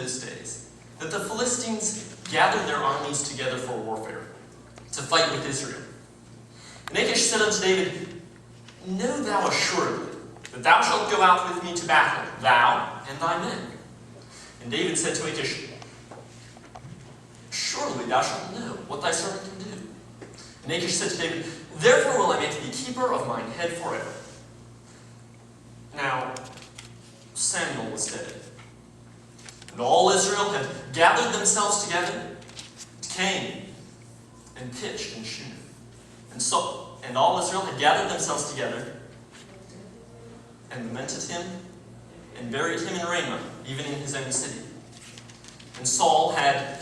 those days that the Philistines gathered their armies together for warfare, to fight with Israel. And Achish said unto David, Know thou assuredly that thou shalt go out with me to battle, thou and thy men. And David said to Achish, Surely thou shalt know what thy servant can do. And Achish said to David, Therefore will I make thee keeper of mine head forever. Now Samuel was dead, and all Israel had gathered themselves together, came and pitched in Shunem. And all Israel had gathered themselves together, and lamented him, and buried him in Ramah, even in his own city. And Saul had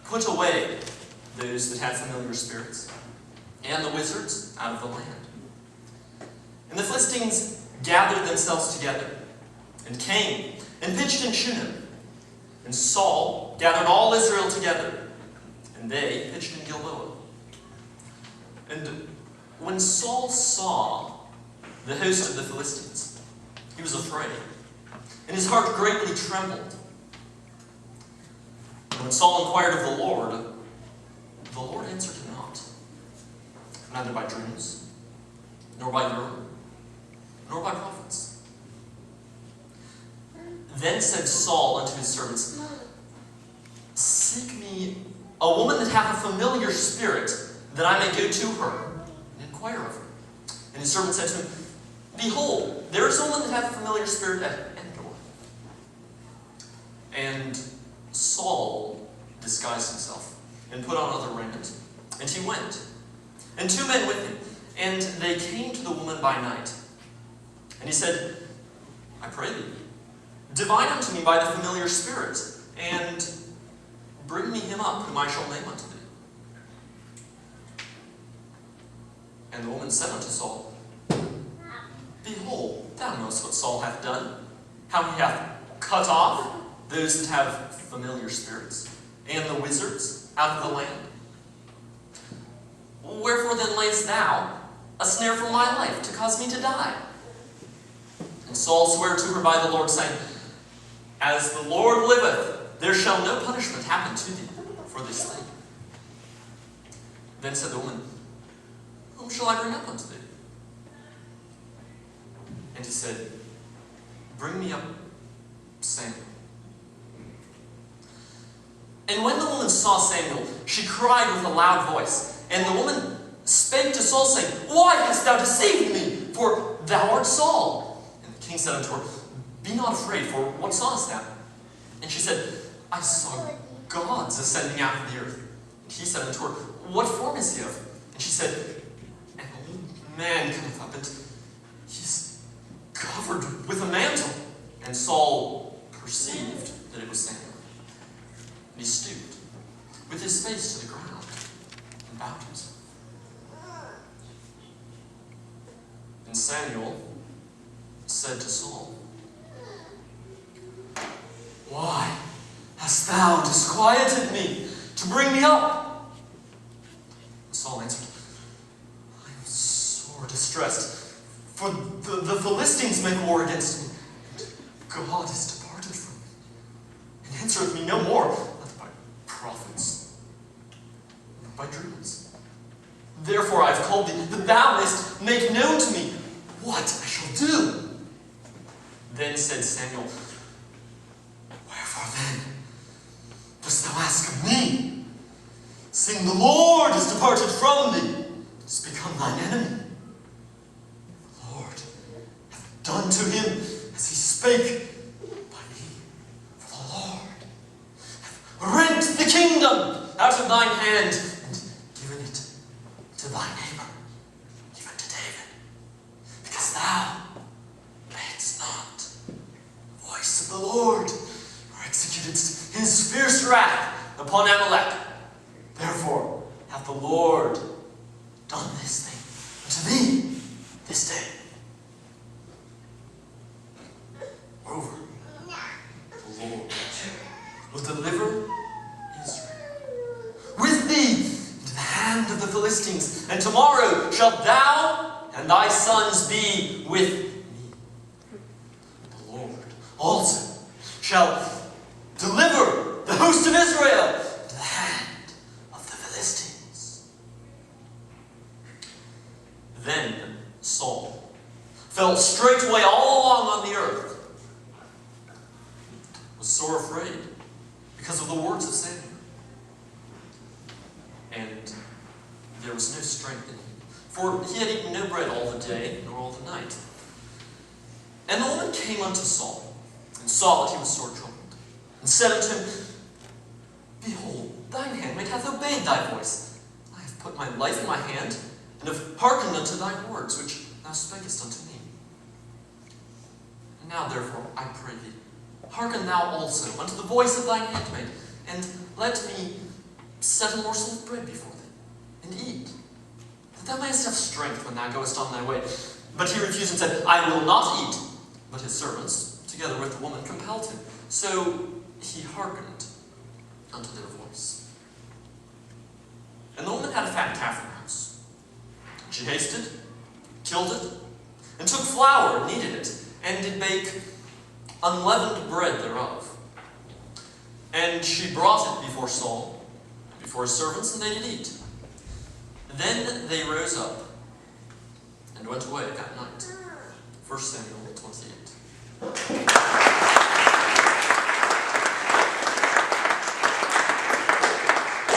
put away those that had familiar spirits, and the wizards out of the land. And the Philistines gathered themselves together, and came, and pitched in Shunem. And Saul gathered all Israel together, and they pitched in Gilboa. And when Saul saw the host of the Philistines, he was afraid, and his heart greatly trembled. And when Saul inquired of the Lord answered him not, neither by dreams, nor by Urim, nor by prophets. Then said Saul unto his servants, Seek me a woman that hath a familiar spirit, that I may go to her and inquire of her. And his servant said to him, Behold, there is a woman that hath a familiar spirit at Endor. And Saul disguised himself, and put on other raiment, and he went, and 2 men with him, and they came to the woman by night. And he said, I pray thee, divine unto me by the familiar spirit, and bring me him up, whom I shall name unto thee. And the woman said unto Saul, Behold, thou knowest what Saul hath done, how he hath cut off those that have familiar spirits, and the wizards out of the land. Wherefore then layest thou a snare for my life, to cause me to die? And Saul sware to her by the Lord, saying, As the Lord liveth, there shall no punishment happen to thee for this thing. Then said the woman, Whom shall I bring up unto thee? And he said, Bring me up Samuel. And when the woman saw Samuel, she cried with a loud voice. And the woman spake to Saul, saying, Why hast thou deceived me? For thou art Saul. And the king said unto her, Be not afraid, for what sawest thou? And she said, I saw gods ascending out of the earth. And he said unto her, What form is he of? And she said, An old man cometh up, and he is covered with a mantle. And Saul perceived that it was Samuel. And he stooped, with his face to the ground, and bowed himself. And Samuel said to Saul, Why hast thou disquieted me to bring me up? And Saul answered, I am sore distressed, for the Philistines make war against me, and God is departed from me, and answereth me no more, not by prophets, not by dreams. Therefore I have called thee, that thou mayest make known to me what I shall do. Then said Samuel, Wherefore then dost thou ask of me, seeing the Lord is departed from thee, and is become thine enemy? The Lord hath done to him as he spake by me. For the Lord hath rent the kingdom out of thine hand, and given it to thy neighbor, even to David, because thou obeyedst not the voice of the Lord, or executedst his fierce wrath upon Amalek. Therefore hath the Lord done this thing unto thee this day. Moreover, the Lord will deliver Israel with thee into the hand of the Philistines, and tomorrow shalt thou and thy sons be with me. The Lord also shall deliver dwelt straightway all along on the earth, was sore afraid because of the words of Samuel. And there was no strength in him, for he had eaten no bread all the day, nor all the night. And the woman came unto Saul, and saw that he was sore troubled, and said unto him, Behold, thine handmaid hath obeyed thy voice. I have put my life in my hand, and have hearkened unto thy words, which thou spakest unto me. And now therefore, I pray thee, hearken thou also unto the voice of thine handmaid, and let me set a morsel of bread before thee, and eat, that thou mayest have strength when thou goest on thy way. But he refused and said, I will not eat. But his servants, together with the woman, compelled him. So he hearkened unto their voice. And the woman had a fat calf in her house. She hasted, killed it, and took flour and kneaded it, and did bake unleavened bread thereof. And she brought it before Saul, and before his servants, and they did eat. Then they rose up and went away that night. 1 Samuel